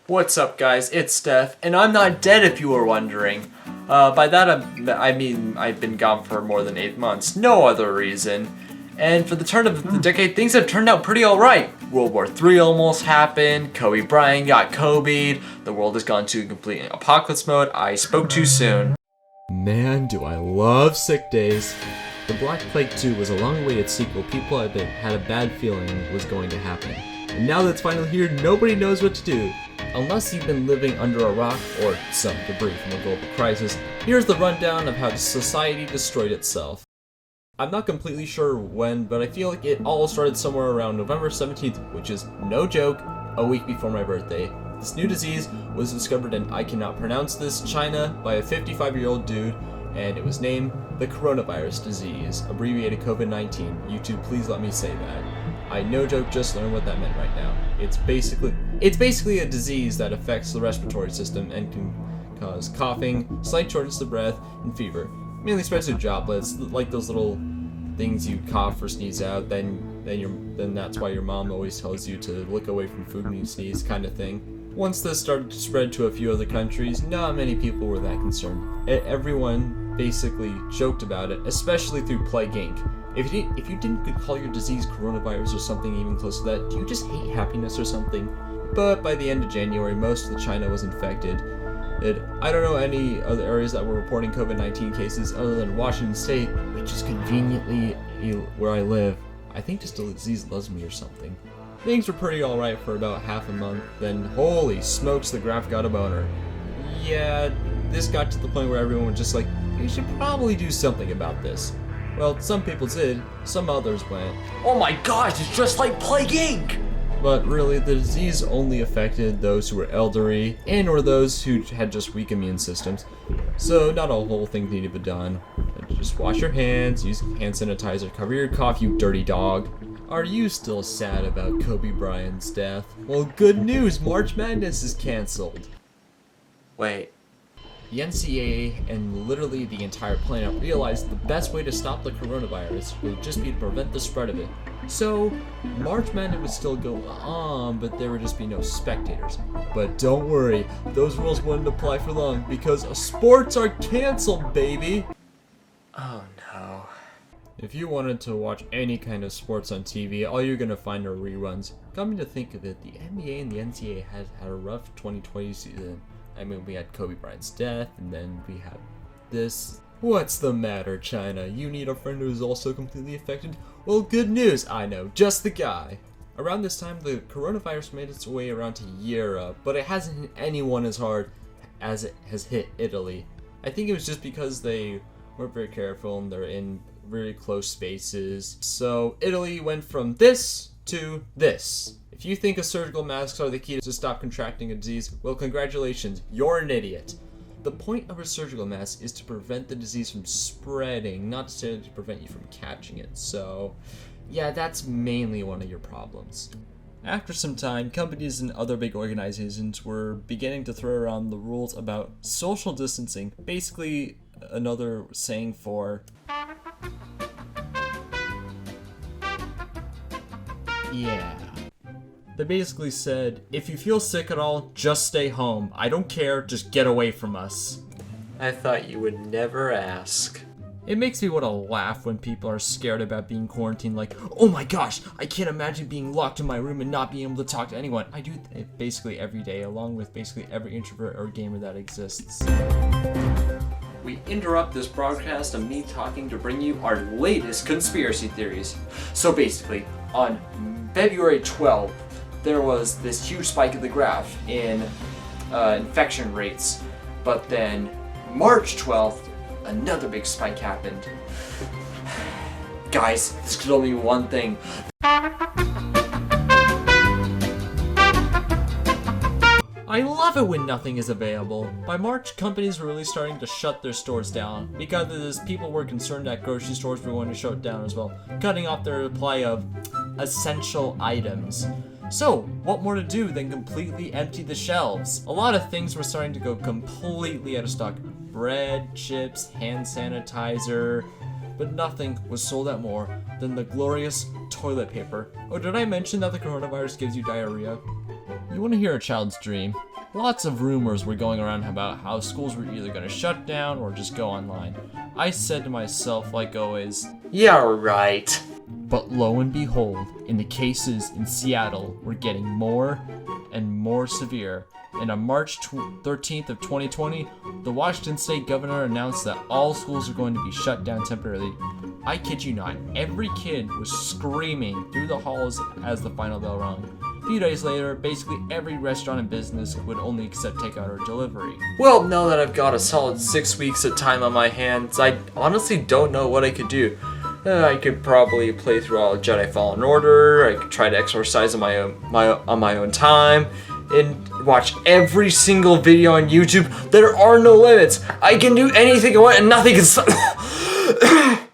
What's up, guys? It's Steph, and I'm not dead if you were wondering. By that I mean I've been gone for more than 8 months. No other reason. And for the turn of the decade, things have turned out pretty alright. World War III almost happened, Kobe Bryant got Kobe'd, the world has gone to complete apocalypse mode. I spoke too soon. Man, do I love sick days. The Black Plague 2 was a long-awaited sequel people had a bad feeling was going to happen. And now that it's finally here, nobody knows what to do. Unless you've been living under a rock or some debris from a global crisis, here's the rundown of how society destroyed itself. I'm not completely sure when, but I feel like it all started somewhere around November 17th, which is, no joke, a week before my birthday. This new disease was discovered in, I cannot pronounce this, China, by a 55-year-old dude, and it was named the coronavirus disease, abbreviated COVID-19. YouTube, please let me say that. I no joke just learned what that meant right now. It's basically a disease that affects the respiratory system and can cause coughing, slight shortness of breath, and fever. Mainly spreads through droplets, like those little things you cough or sneeze out. Then that's why your mom always tells you to look away from food when you sneeze, kind of thing. Once this started to spread to a few other countries, not many people were that concerned. Everyone basically joked about it, especially through Plague Inc. If you didn't call your disease coronavirus or something even close to that, do you just hate happiness or something? But by the end of January, most of China was infected. I don't know any other areas that were reporting COVID-19 cases other than Washington State, which is conveniently where I live. I think just the disease loves me or something. Things were pretty alright for about half a month, then holy smokes, the graph got a boner. Yeah, this got to the point where everyone was just like, we should probably do something about this. Well, some people did, some others went, Oh my gosh, it's just like Plague Inc! But really, the disease only affected those who were elderly and or those who had just weak immune systems. So not a whole thing needed to be done. Just wash your hands, use hand sanitizer, cover your cough, you dirty dog. Are you still sad about Kobe Bryant's death? Well, good news, March Madness is cancelled. Wait. The NCAA and literally the entire planet realized the best way to stop the coronavirus would just be to prevent the spread of it. So, March Madness would still go on, but there would just be no spectators. But don't worry, those rules wouldn't apply for long because sports are canceled, baby! Oh no. If you wanted to watch any kind of sports on TV, all you're gonna find are reruns. Coming to think of it, the NBA and the NCAA had a rough 2020 season. I mean, we had Kobe Bryant's death, and then we had this. What's the matter, China? You need a friend who's also completely affected? Well, good news, I know, just the guy. Around this time, the coronavirus made its way around to Europe, but it hasn't hit anyone as hard as it has hit Italy. I think it was just because they weren't very careful and they're in very close spaces. So Italy went from this to this. If you think surgical masks are the key to stop contracting a disease, well, congratulations, you're an idiot. The point of a surgical mask is to prevent the disease from spreading, not necessarily to prevent you from catching it. So, yeah, that's mainly one of your problems. After some time, companies and other big organizations were beginning to throw around the rules about social distancing, basically another saying for yeah. They basically said, if you feel sick at all, just stay home. I don't care, just get away from us. I thought you would never ask. It makes me want to laugh when people are scared about being quarantined, like, oh my gosh, I can't imagine being locked in my room and not being able to talk to anyone. I do it basically every day, along with basically every introvert or gamer that exists. We interrupt this broadcast of me talking to bring you our latest conspiracy theories. So basically, on February 12th, there was this huge spike in the graph in infection rates, but then March 12th, another big spike happened. Guys, this could only mean one thing. I love it when nothing is available. By March, companies were really starting to shut their stores down because people were concerned that grocery stores were going to shut down as well, cutting off their supply of essential items. So, what more to do than completely empty the shelves? A lot of things were starting to go completely out of stock. Bread, chips, hand sanitizer, but nothing was sold at more than the glorious toilet paper. Oh, did I mention that the coronavirus gives you diarrhea? You want to hear a child's dream? Lots of rumors were going around about how schools were either going to shut down or just go online. I said to myself, like always, yeah, right. but lo and behold, the cases in Seattle were getting more and more severe. And on March 13th of 2020, the Washington State governor announced that all schools are going to be shut down temporarily. I kid you not, every kid was screaming through the halls as the final bell rang. A few days later, basically every restaurant and business would only accept takeout or delivery. Well, now that I've got a solid 6 weeks of time on my hands, I honestly don't know what I could do. I could probably play through all of Jedi Fallen Order. I could try to exercise on my own time, and watch every single video on YouTube. There are no limits. I can do anything I want, and nothing can stop.